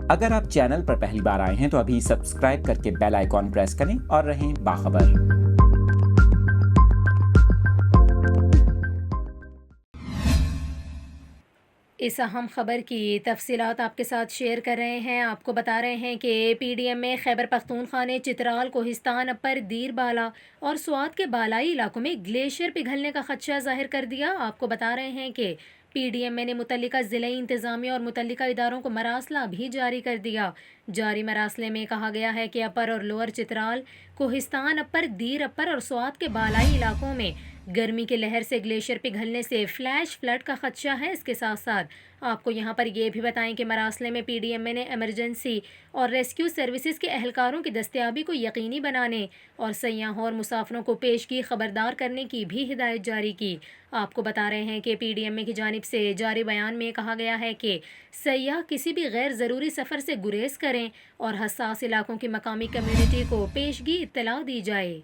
اگر آپ چینل پر پہلی بار آئے ہیں تو ابھی سبسکرائب کر کے بیل آئیکن پریس کریں اور رہیں باخبر۔ اس اہم خبر کی تفصیلات آپ کے ساتھ شیئر کر رہے ہیں۔ آپ کو بتا رہے ہیں کہ پی ڈی ایم میں خیبر پختونخوا نے چترال، کوہستان اپر، دیر بالا اور سوات کے بالائی علاقوں میں گلیشیئر پگھلنے کا خدشہ ظاہر کر دیا۔ آپ کو بتا رہے ہیں کہ پی ڈی ایم نے متعلقہ ضلعی انتظامیہ اور متعلقہ اداروں کو مراسلہ بھی جاری کر دیا۔ جاری مراسلے میں کہا گیا ہے کہ اپر اور لوور چترال، کوہستان اپر، دیر اپر اور سوات کے بالائی علاقوں میں گرمی کے لہر سے گلیشیئر پگھلنے سے فلیش فلڈ کا خدشہ ہے۔ اس کے ساتھ ساتھ آپ کو یہاں پر یہ بھی بتائیں کہ مراسلے میں پی ڈی ایم نے ایمرجنسی اور ریسکیو سروسز کے اہلکاروں کی دستیابی کو یقینی بنانے اور سیاحوں اور مسافروں کو پیشگی خبردار کرنے کی بھی ہدایت جاری کی۔ آپ کو بتا رہے ہیں کہ پی ڈی ایم کی جانب سے جاری بیان میں کہا گیا ہے کہ سیاح کسی بھی غیر ضروری سفر سے گریز کریں اور حساس علاقوں کی مقامی کمیونٹی کو پیشگی اطلاع دی جائے۔